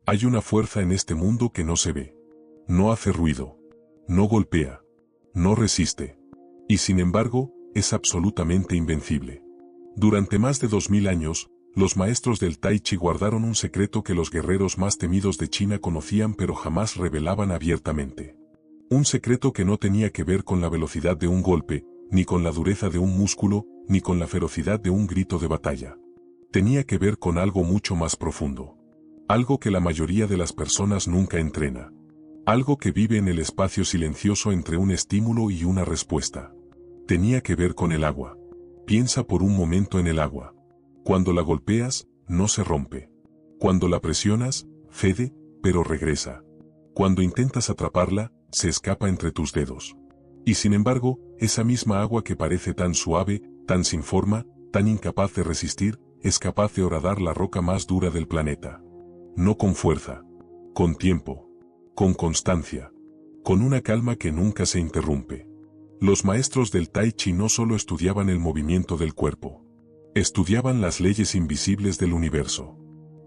Hay una fuerza en este mundo que no se ve. No hace ruido. No golpea. No resiste. Y sin embargo, es absolutamente invencible. Durante más de 2000 años, los maestros del Tai Chi guardaron un secreto que los guerreros más temidos de China conocían pero jamás revelaban abiertamente. Un secreto que no tenía que ver con la velocidad de un golpe, ni con la dureza de un músculo, ni con la ferocidad de un grito de batalla. Tenía que ver con algo mucho más profundo. Algo que la mayoría de las personas nunca entrena. Algo que vive en el espacio silencioso entre un estímulo y una respuesta. Tenía que ver con el agua. Piensa por un momento en el agua. Cuando la golpeas, no se rompe. Cuando la presionas, cede, pero regresa. Cuando intentas atraparla, se escapa entre tus dedos. Y sin embargo, esa misma agua que parece tan suave, tan sin forma, tan incapaz de resistir, es capaz de horadar la roca más dura del planeta. No con fuerza, con tiempo, con constancia, con una calma que nunca se interrumpe. Los maestros del Tai Chi no solo estudiaban el movimiento del cuerpo, estudiaban las leyes invisibles del universo.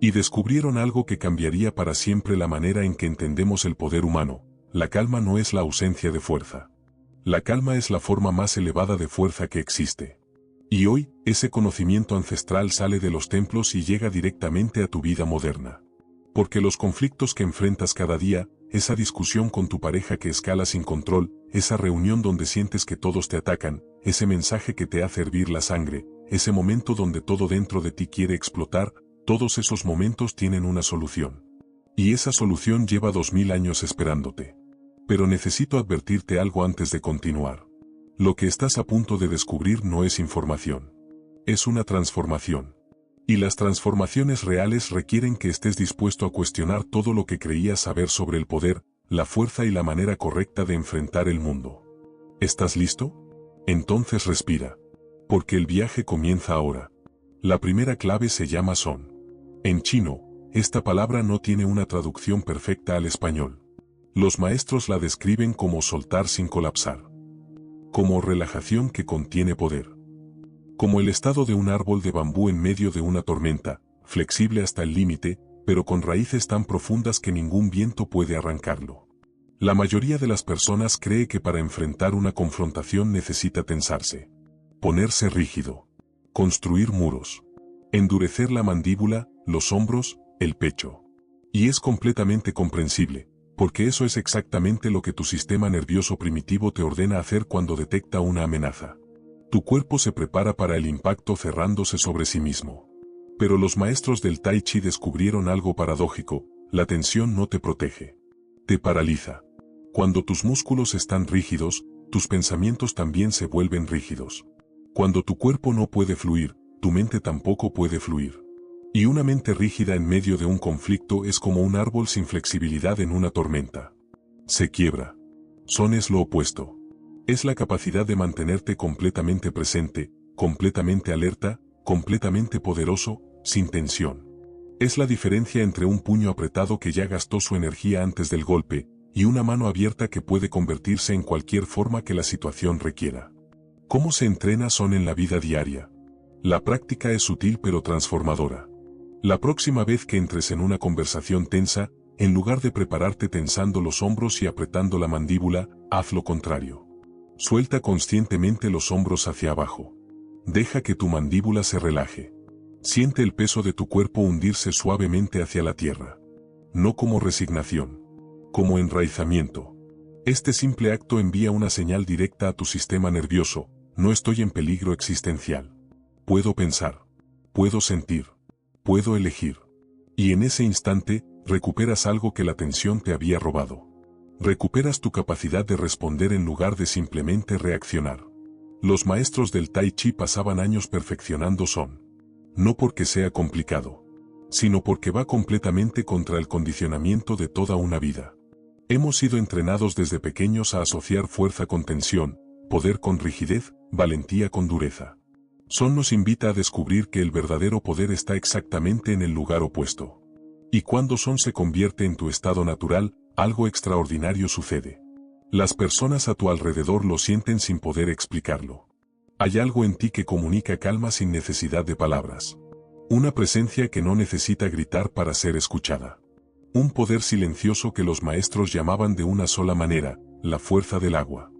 Y descubrieron algo que cambiaría para siempre la manera en que entendemos el poder humano. La calma no es la ausencia de fuerza. La calma es la forma más elevada de fuerza que existe. Y hoy, ese conocimiento ancestral sale de los templos y llega directamente a tu vida moderna. Porque los conflictos que enfrentas cada día, esa discusión con tu pareja que escala sin control, esa reunión donde sientes que todos te atacan, ese mensaje que te hace hervir la sangre, ese momento donde todo dentro de ti quiere explotar, todos esos momentos tienen una solución. Y esa solución lleva 2000 años esperándote. Pero necesito advertirte algo antes de continuar. Lo que estás a punto de descubrir no es información. Es una transformación. Y las transformaciones reales requieren que estés dispuesto a cuestionar todo lo que creías saber sobre el poder, la fuerza y la manera correcta de enfrentar el mundo. ¿Estás listo? Entonces respira. Porque el viaje comienza ahora. La primera clave se llama son. En chino, esta palabra no tiene una traducción perfecta al español. Los maestros la describen como soltar sin colapsar. Como relajación que contiene poder. Como el estado de un árbol de bambú en medio de una tormenta, flexible hasta el límite, pero con raíces tan profundas que ningún viento puede arrancarlo. La mayoría de las personas cree que para enfrentar una confrontación necesita tensarse. Ponerse rígido. Construir muros. Endurecer la mandíbula, los hombros, el pecho. Y es completamente comprensible, porque eso es exactamente lo que tu sistema nervioso primitivo te ordena hacer cuando detecta una amenaza. Tu cuerpo se prepara para el impacto cerrándose sobre sí mismo. Pero los maestros del Tai Chi descubrieron algo paradójico: la tensión no te protege. Te paraliza. Cuando tus músculos están rígidos, tus pensamientos también se vuelven rígidos. Cuando tu cuerpo no puede fluir, tu mente tampoco puede fluir. Y una mente rígida en medio de un conflicto es como un árbol sin flexibilidad en una tormenta. Se quiebra. Son es lo opuesto. Es la capacidad de mantenerte completamente presente, completamente alerta, completamente poderoso, sin tensión. Es la diferencia entre un puño apretado que ya gastó su energía antes del golpe, y una mano abierta que puede convertirse en cualquier forma que la situación requiera. ¿Cómo se entrena son en la vida diaria? La práctica es sutil pero transformadora. La próxima vez que entres en una conversación tensa, en lugar de prepararte tensando los hombros y apretando la mandíbula, haz lo contrario. Suelta conscientemente los hombros hacia abajo. Deja que tu mandíbula se relaje. Siente el peso de tu cuerpo hundirse suavemente hacia la tierra. No como resignación. Como enraizamiento. Este simple acto envía una señal directa a tu sistema nervioso: no estoy en peligro existencial. Puedo pensar. Puedo sentir. Puedo elegir. Y en ese instante, recuperas algo que la tensión te había robado. Recuperas tu capacidad de responder en lugar de simplemente reaccionar. Los maestros del Tai Chi pasaban años perfeccionando son. No porque sea complicado, sino porque va completamente contra el condicionamiento de toda una vida. Hemos sido entrenados desde pequeños a asociar fuerza con tensión, poder con rigidez, valentía con dureza. Son nos invita a descubrir que el verdadero poder está exactamente en el lugar opuesto. Y cuando Son se convierte en tu estado natural, algo extraordinario sucede. Las personas a tu alrededor lo sienten sin poder explicarlo. Hay algo en ti que comunica calma sin necesidad de palabras. Una presencia que no necesita gritar para ser escuchada. Un poder silencioso que los maestros llamaban de una sola manera, la fuerza del agua.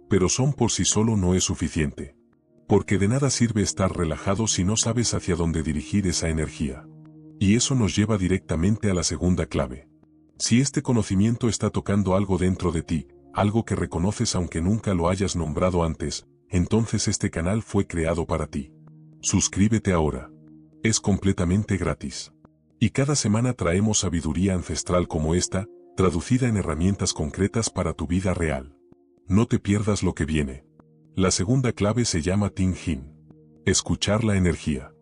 Pero son por sí solo no es suficiente. Porque de nada sirve estar relajado si no sabes hacia dónde dirigir esa energía. Y eso nos lleva directamente a la segunda clave. Si este conocimiento está tocando algo dentro de ti, algo que reconoces aunque nunca lo hayas nombrado antes, entonces este canal fue creado para ti. Suscríbete ahora. Es completamente gratis. Y cada semana traemos sabiduría ancestral como esta, traducida en herramientas concretas para tu vida real. No te pierdas lo que viene. La segunda clave se llama Ting Hin. Escuchar la energía.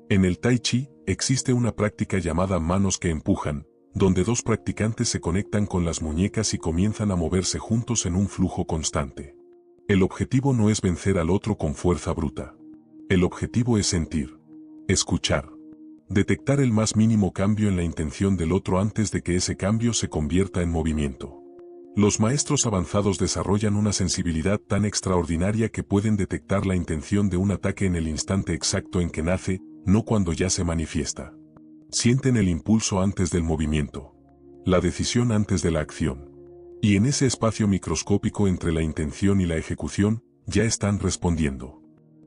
En el Tai Chi, existe una práctica llamada manos que empujan, donde dos practicantes se conectan con las muñecas y comienzan a moverse juntos en un flujo constante. El objetivo no es vencer al otro con fuerza bruta. El objetivo es sentir, escuchar, detectar el más mínimo cambio en la intención del otro antes de que ese cambio se convierta en movimiento. Los maestros avanzados desarrollan una sensibilidad tan extraordinaria que pueden detectar la intención de un ataque en el instante exacto en que nace, no cuando ya se manifiesta. Sienten el impulso antes del movimiento, la decisión antes de la acción. Y en ese espacio microscópico entre la intención y la ejecución, ya están respondiendo.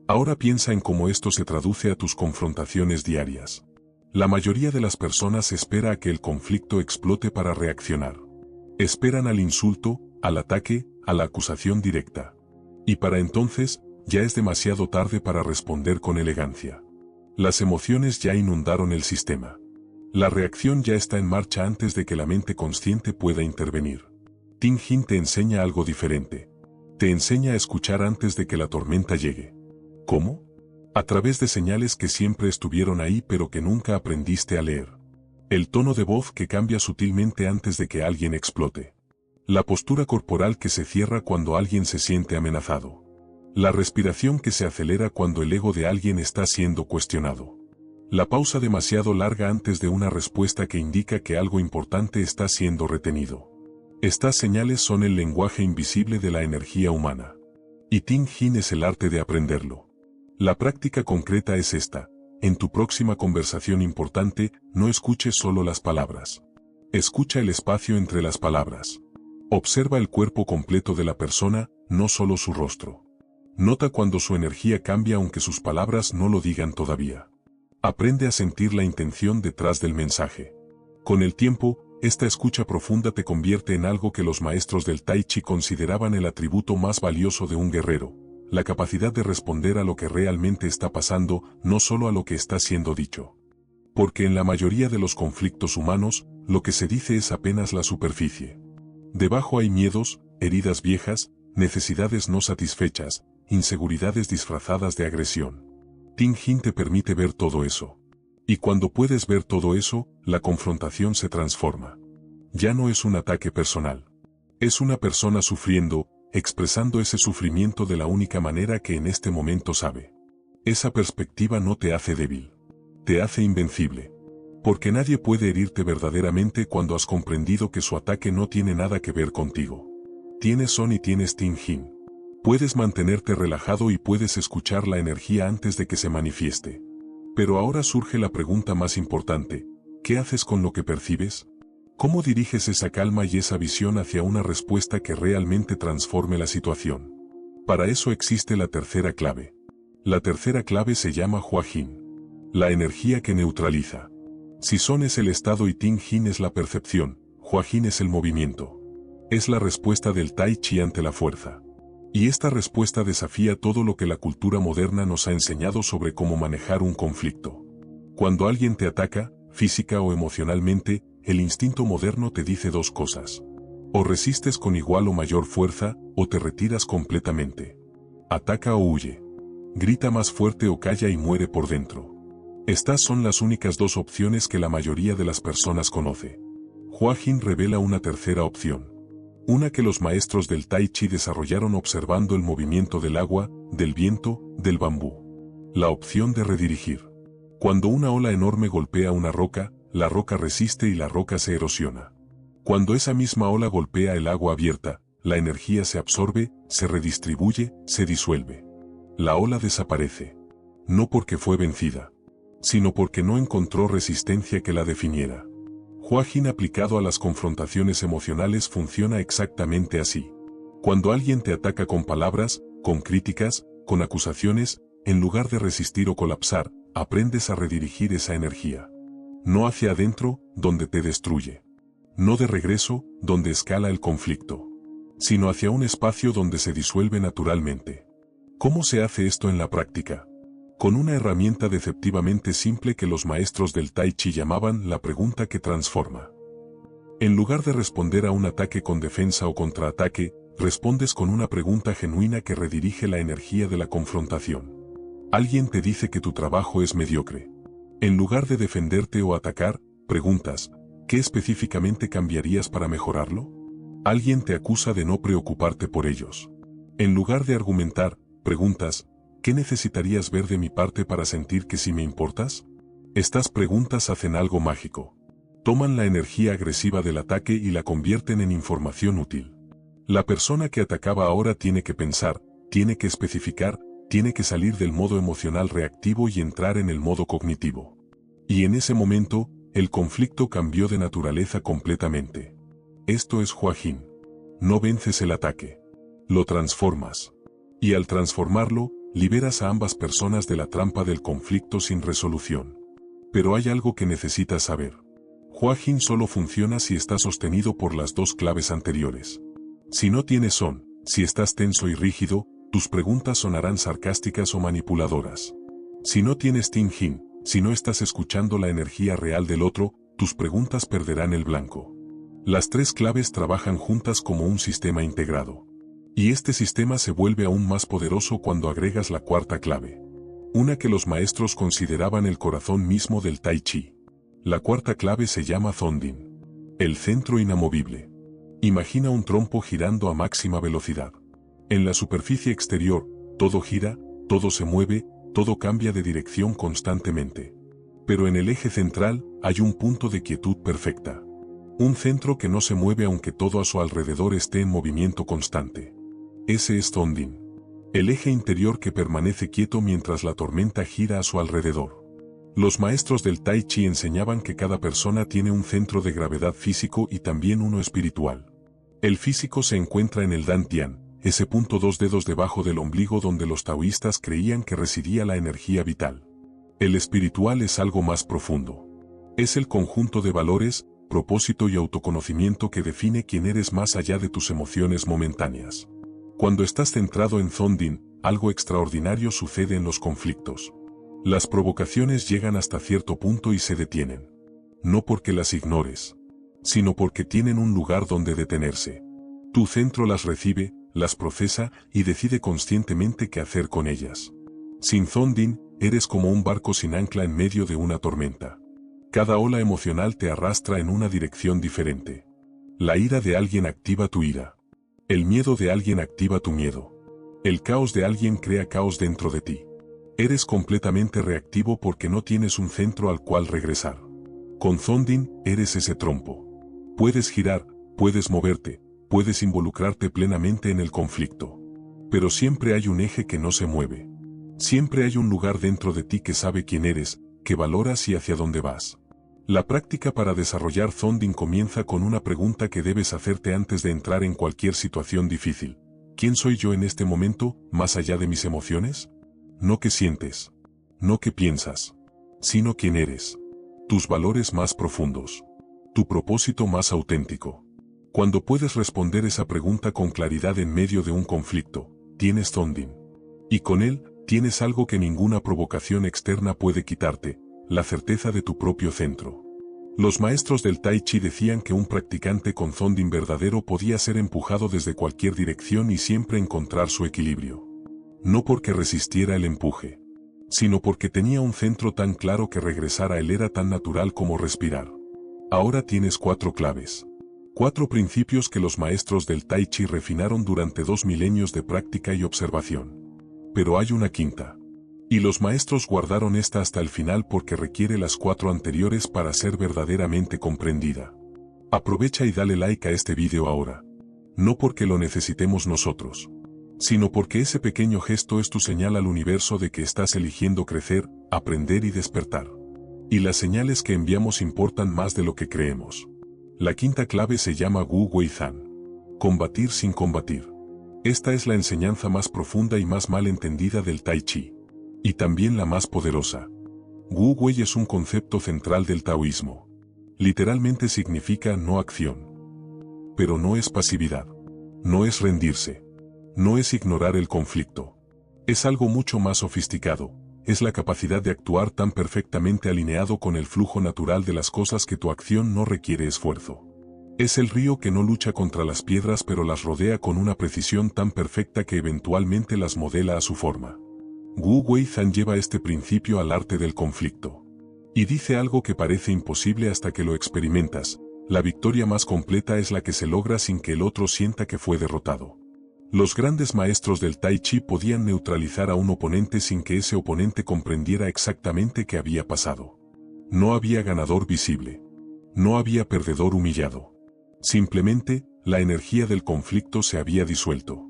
Ahora piensa en cómo esto se traduce a tus confrontaciones diarias. La mayoría de las personas espera a que el conflicto explote para reaccionar. Esperan al insulto, al ataque, a la acusación directa. Y para entonces, ya es demasiado tarde para responder con elegancia. Las emociones ya inundaron el sistema. La reacción ya está en marcha antes de que la mente consciente pueda intervenir. Ting Hin te enseña algo diferente. Te enseña a escuchar antes de que la tormenta llegue. ¿Cómo? A través de señales que siempre estuvieron ahí pero que nunca aprendiste a leer. El tono de voz que cambia sutilmente antes de que alguien explote. La postura corporal que se cierra cuando alguien se siente amenazado. La respiración que se acelera cuando el ego de alguien está siendo cuestionado. La pausa demasiado larga antes de una respuesta que indica que algo importante está siendo retenido. Estas señales son el lenguaje invisible de la energía humana. Y Ting Hin es el arte de aprenderlo. La práctica concreta es esta. En tu próxima conversación importante, no escuches solo las palabras. Escucha el espacio entre las palabras. Observa el cuerpo completo de la persona, no solo su rostro. Nota cuando su energía cambia aunque sus palabras no lo digan todavía. Aprende a sentir la intención detrás del mensaje. Con el tiempo, esta escucha profunda te convierte en algo que los maestros del Tai Chi consideraban el atributo más valioso de un guerrero. La capacidad de responder a lo que realmente está pasando, no solo a lo que está siendo dicho. Porque en la mayoría de los conflictos humanos, lo que se dice es apenas la superficie. Debajo hay miedos, heridas viejas, necesidades no satisfechas, inseguridades disfrazadas de agresión. Ting Hin te permite ver todo eso. Y cuando puedes ver todo eso, la confrontación se transforma. Ya no es un ataque personal. Es una persona sufriendo, expresando ese sufrimiento de la única manera que en este momento sabe. Esa perspectiva no te hace débil. Te hace invencible. Porque nadie puede herirte verdaderamente cuando has comprendido que su ataque no tiene nada que ver contigo. Tienes Son y tienes Ting Hin. Puedes mantenerte relajado y puedes escuchar la energía antes de que se manifieste. Pero ahora surge la pregunta más importante. ¿Qué haces con lo que percibes? ¿Cómo diriges esa calma y esa visión hacia una respuesta que realmente transforme la situación? Para eso existe la tercera clave. La tercera clave se llama Hua Hin. La energía que neutraliza. Si Son es el estado y Ting Hin es la percepción, Hua Hin es el movimiento. Es la respuesta del Tai Chi ante la fuerza. Y esta respuesta desafía todo lo que la cultura moderna nos ha enseñado sobre cómo manejar un conflicto. Cuando alguien te ataca, física o emocionalmente, el instinto moderno te dice dos cosas. O resistes con igual o mayor fuerza, o te retiras completamente. Ataca o huye. Grita más fuerte o calla y muere por dentro. Estas son las únicas dos opciones que la mayoría de las personas conoce. Hua Hin revela una tercera opción. Una que los maestros del Tai Chi desarrollaron observando el movimiento del agua, del viento, del bambú. La opción de redirigir. Cuando una ola enorme golpea una roca, la roca resiste y la roca se erosiona. Cuando esa misma ola golpea el agua abierta, la energía se absorbe, se redistribuye, se disuelve. La ola desaparece. No porque fue vencida, sino porque no encontró resistencia que la definiera. Hua Hin aplicado a las confrontaciones emocionales funciona exactamente así. Cuando alguien te ataca con palabras, con críticas, con acusaciones, en lugar de resistir o colapsar, aprendes a redirigir esa energía. No hacia adentro, donde te destruye. No de regreso, donde escala el conflicto. Sino hacia un espacio donde se disuelve naturalmente. ¿Cómo se hace esto en la práctica? Con una herramienta deceptivamente simple que los maestros del Tai Chi llamaban la pregunta que transforma. En lugar de responder a un ataque con defensa o contraataque, respondes con una pregunta genuina que redirige la energía de la confrontación. Alguien te dice que tu trabajo es mediocre. En lugar de defenderte o atacar, preguntas, ¿qué específicamente cambiarías para mejorarlo? Alguien te acusa de no preocuparte por ellos. En lugar de argumentar, preguntas, ¿qué necesitarías ver de mi parte para sentir que sí me importas? Estas preguntas hacen algo mágico. Toman la energía agresiva del ataque y la convierten en información útil. La persona que atacaba ahora tiene que pensar, tiene que especificar, tiene que salir del modo emocional reactivo y entrar en el modo cognitivo. Y en ese momento, el conflicto cambió de naturaleza completamente. Esto es Hua Hin. No vences el ataque. Lo transformas. Y al transformarlo, liberas a ambas personas de la trampa del conflicto sin resolución. Pero hay algo que necesitas saber. Hua Hin solo funciona si está sostenido por las dos claves anteriores. Si no tienes son, si estás tenso y rígido, tus preguntas sonarán sarcásticas o manipuladoras. Si no tienes Tin Hin, si no estás escuchando la energía real del otro, tus preguntas perderán el blanco. Las tres claves trabajan juntas como un sistema integrado. Y este sistema se vuelve aún más poderoso cuando agregas la cuarta clave. Una que los maestros consideraban el corazón mismo del Tai Chi. La cuarta clave se llama Zondin. El centro inamovible. Imagina un trompo girando a máxima velocidad. En la superficie exterior, todo gira, todo se mueve, todo cambia de dirección constantemente. Pero en el eje central, hay un punto de quietud perfecta. Un centro que no se mueve aunque todo a su alrededor esté en movimiento constante. Ese es Zondin. El eje interior que permanece quieto mientras la tormenta gira a su alrededor. Los maestros del Tai Chi enseñaban que cada persona tiene un centro de gravedad físico y también uno espiritual. El físico se encuentra en el Dantian, ese punto 2 dedos debajo del ombligo donde los taoístas creían que residía la energía vital. El espiritual es algo más profundo. Es el conjunto de valores, propósito y autoconocimiento que define quién eres más allá de tus emociones momentáneas. Cuando estás centrado en Zondin, algo extraordinario sucede en los conflictos. Las provocaciones llegan hasta cierto punto y se detienen. No porque las ignores, sino porque tienen un lugar donde detenerse. Tu centro las recibe, las procesa y decide conscientemente qué hacer con ellas. Sin Zondin, eres como un barco sin ancla en medio de una tormenta. Cada ola emocional te arrastra en una dirección diferente. La ira de alguien activa tu ira. El miedo de alguien activa tu miedo. El caos de alguien crea caos dentro de ti. Eres completamente reactivo porque no tienes un centro al cual regresar. Con Zondin, eres ese trompo. Puedes girar, puedes moverte, puedes involucrarte plenamente en el conflicto. Pero siempre hay un eje que no se mueve. Siempre hay un lugar dentro de ti que sabe quién eres, que valoras y hacia dónde vas. La práctica para desarrollar Zondin comienza con una pregunta que debes hacerte antes de entrar en cualquier situación difícil. ¿Quién soy yo en este momento, más allá de mis emociones? No qué sientes, no qué piensas, sino quién eres. Tus valores más profundos. Tu propósito más auténtico. Cuando puedes responder esa pregunta con claridad en medio de un conflicto, tienes Zondin. Y con él, tienes algo que ninguna provocación externa puede quitarte, la certeza de tu propio centro. Los maestros del Tai Chi decían que un practicante con Zondin verdadero podía ser empujado desde cualquier dirección y siempre encontrar su equilibrio. No porque resistiera el empuje, sino porque tenía un centro tan claro que regresar a él era tan natural como respirar. Ahora tienes 4 claves. 4 principios que los maestros del Tai Chi refinaron durante 2 milenios de práctica y observación. Pero hay una quinta. Y los maestros guardaron esta hasta el final porque requiere las 4 anteriores para ser verdaderamente comprendida. Aprovecha y dale like a este video ahora. No porque lo necesitemos nosotros, sino porque ese pequeño gesto es tu señal al universo de que estás eligiendo crecer, aprender y despertar. Y las señales que enviamos importan más de lo que creemos. La quinta clave se llama Wu Wei Zhan. Combatir sin combatir. Esta es la enseñanza más profunda y más mal entendida del Tai Chi. Y también la más poderosa. Wu Wei es un concepto central del taoísmo. Literalmente significa no acción. Pero no es pasividad. No es rendirse. No es ignorar el conflicto. Es algo mucho más sofisticado. Es la capacidad de actuar tan perfectamente alineado con el flujo natural de las cosas que tu acción no requiere esfuerzo. Es el río que no lucha contra las piedras pero las rodea con una precisión tan perfecta que eventualmente las modela a su forma. Wu Wei Zhan lleva este principio al arte del conflicto. Y dice algo que parece imposible hasta que lo experimentas: la victoria más completa es la que se logra sin que el otro sienta que fue derrotado. Los grandes maestros del Tai Chi podían neutralizar a un oponente sin que ese oponente comprendiera exactamente qué había pasado. No había ganador visible. No había perdedor humillado. Simplemente, la energía del conflicto se había disuelto.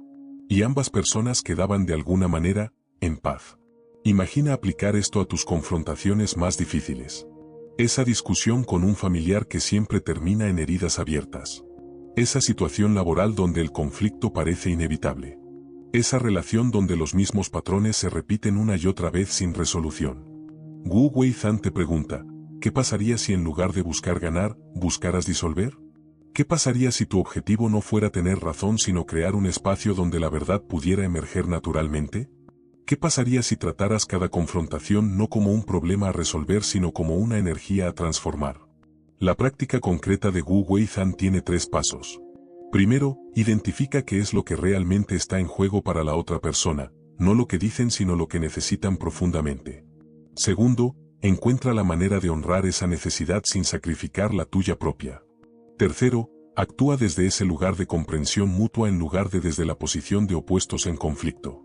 Y ambas personas quedaban de alguna manera, en paz. Imagina aplicar esto a tus confrontaciones más difíciles. Esa discusión con un familiar que siempre termina en heridas abiertas. Esa situación laboral donde el conflicto parece inevitable. Esa relación donde los mismos patrones se repiten una y otra vez sin resolución. Wu Wei Zhan te pregunta: ¿qué pasaría si en lugar de buscar ganar, buscaras disolver? ¿Qué pasaría si tu objetivo no fuera tener razón sino crear un espacio donde la verdad pudiera emerger naturalmente? ¿Qué pasaría si trataras cada confrontación no como un problema a resolver sino como una energía a transformar? La práctica concreta de Wu Wei Zhan tiene 3 pasos. Primero, identifica qué es lo que realmente está en juego para la otra persona, no lo que dicen sino lo que necesitan profundamente. Segundo, encuentra la manera de honrar esa necesidad sin sacrificar la tuya propia. Tercero, actúa desde ese lugar de comprensión mutua en lugar de desde la posición de opuestos en conflicto.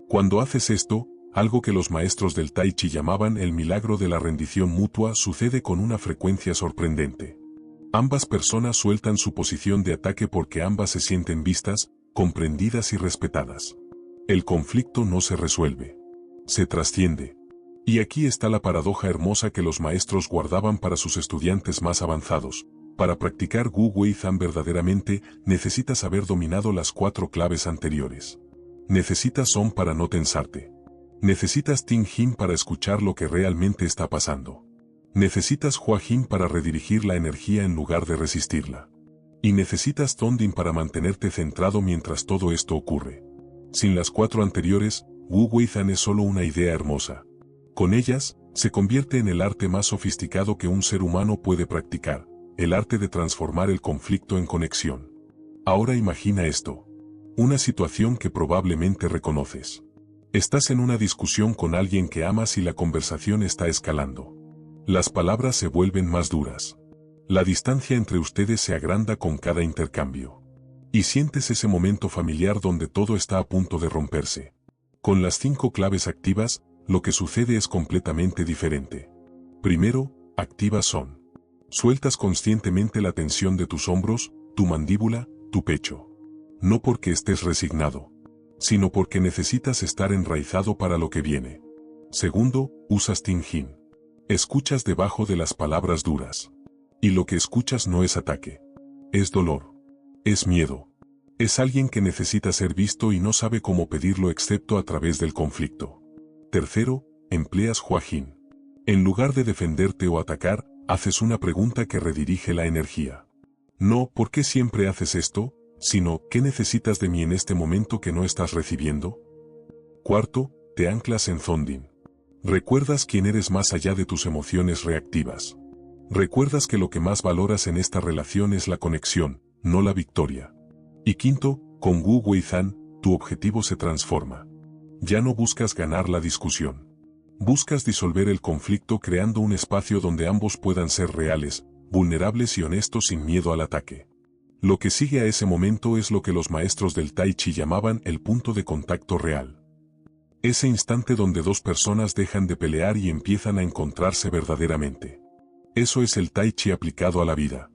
Cuando haces esto, algo que los maestros del Tai Chi llamaban el milagro de la rendición mutua sucede con una frecuencia sorprendente. Ambas personas sueltan su posición de ataque porque ambas se sienten vistas, comprendidas y respetadas. El conflicto no se resuelve. Se trasciende. Y aquí está la paradoja hermosa que los maestros guardaban para sus estudiantes más avanzados. Para practicar Wu Wei Zhan verdaderamente, necesitas haber dominado las 4 claves anteriores. Necesitas Om para no tensarte. Necesitas Ting Jin para escuchar lo que realmente está pasando. Necesitas Hua Jin para redirigir la energía en lugar de resistirla. Y necesitas Tondin para mantenerte centrado mientras todo esto ocurre. Sin las 4 anteriores, Wu Wei Zhan es solo una idea hermosa. Con ellas, se convierte en el arte más sofisticado que un ser humano puede practicar, el arte de transformar el conflicto en conexión. Ahora imagina esto. Una situación que probablemente reconoces. Estás en una discusión con alguien que amas y la conversación está escalando. Las palabras se vuelven más duras. La distancia entre ustedes se agranda con cada intercambio. Y sientes ese momento familiar donde todo está a punto de romperse. Con las 5 claves activas, lo que sucede es completamente diferente. Primero, activas son. Sueltas conscientemente la tensión de tus hombros, tu mandíbula, tu pecho. No porque estés resignado, sino porque necesitas estar enraizado para lo que viene. Segundo, usas Ting Jin. Escuchas debajo de las palabras duras. Y lo que escuchas no es ataque. Es dolor. Es miedo. Es alguien que necesita ser visto y no sabe cómo pedirlo excepto a través del conflicto. Tercero, empleas Hua Jin. En lugar de defenderte o atacar, haces una pregunta que redirige la energía. No, ¿por qué siempre haces esto?, sino, ¿qué necesitas de mí en este momento que no estás recibiendo? Cuarto, te anclas en Tondin. Recuerdas quién eres más allá de tus emociones reactivas. Recuerdas que lo que más valoras en esta relación es la conexión, no la victoria. Y quinto, con Wu Wei Zhan, tu objetivo se transforma. Ya no buscas ganar la discusión. Buscas disolver el conflicto creando un espacio donde ambos puedan ser reales, vulnerables y honestos sin miedo al ataque. Lo que sigue a ese momento es lo que los maestros del Tai Chi llamaban el punto de contacto real. Ese instante donde 2 personas dejan de pelear y empiezan a encontrarse verdaderamente. Eso es el Tai Chi aplicado a la vida.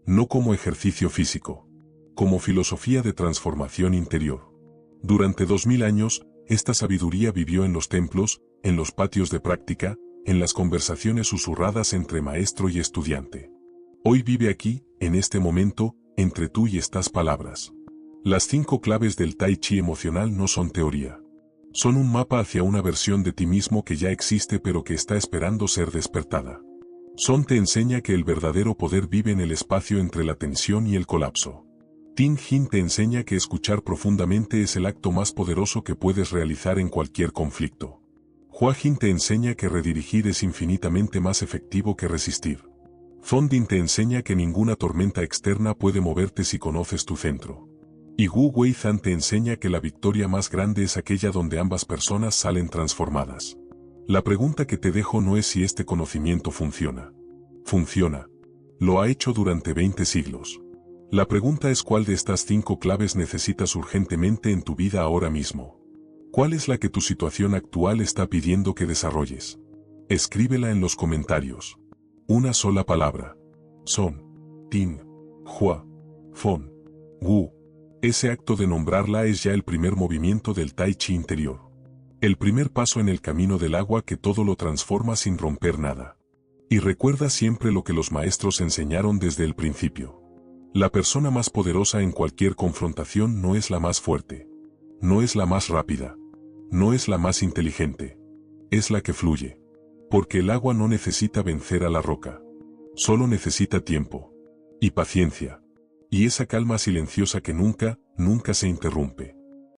No como ejercicio físico. Como filosofía de transformación interior. Durante 2000 años, esta sabiduría vivió en los templos, en los patios de práctica, en las conversaciones susurradas entre maestro y estudiante. Hoy vive aquí, en este momento, entre tú y estas palabras. Las 5 claves del Tai Chi emocional no son teoría. Son un mapa hacia una versión de ti mismo que ya existe pero que está esperando ser despertada. Son te enseña que el verdadero poder vive en el espacio entre la tensión y el colapso. Ting Hin te enseña que escuchar profundamente es el acto más poderoso que puedes realizar en cualquier conflicto. Hua Hin te enseña que redirigir es infinitamente más efectivo que resistir. Zondin te enseña que ninguna tormenta externa puede moverte si conoces tu centro. Y Wu Wei Zhan te enseña que la victoria más grande es aquella donde ambas personas salen transformadas. La pregunta que te dejo no es si este conocimiento funciona. Funciona. Lo ha hecho durante 20 siglos. La pregunta es cuál de estas 5 claves necesitas urgentemente en tu vida ahora mismo. ¿Cuál es la que tu situación actual está pidiendo que desarrolles? Escríbela en los comentarios. Una sola palabra. Son, Tin, Hua, Fon, Wu. Ese acto de nombrarla es ya el primer movimiento del Tai Chi interior. El primer paso en el camino del agua que todo lo transforma sin romper nada. Y recuerda siempre lo que los maestros enseñaron desde el principio. La persona más poderosa en cualquier confrontación no es la más fuerte. No es la más rápida. No es la más inteligente. Es la que fluye. Porque el agua no necesita vencer a la roca. Solo necesita tiempo. Y paciencia. Y esa calma silenciosa que nunca se interrumpe.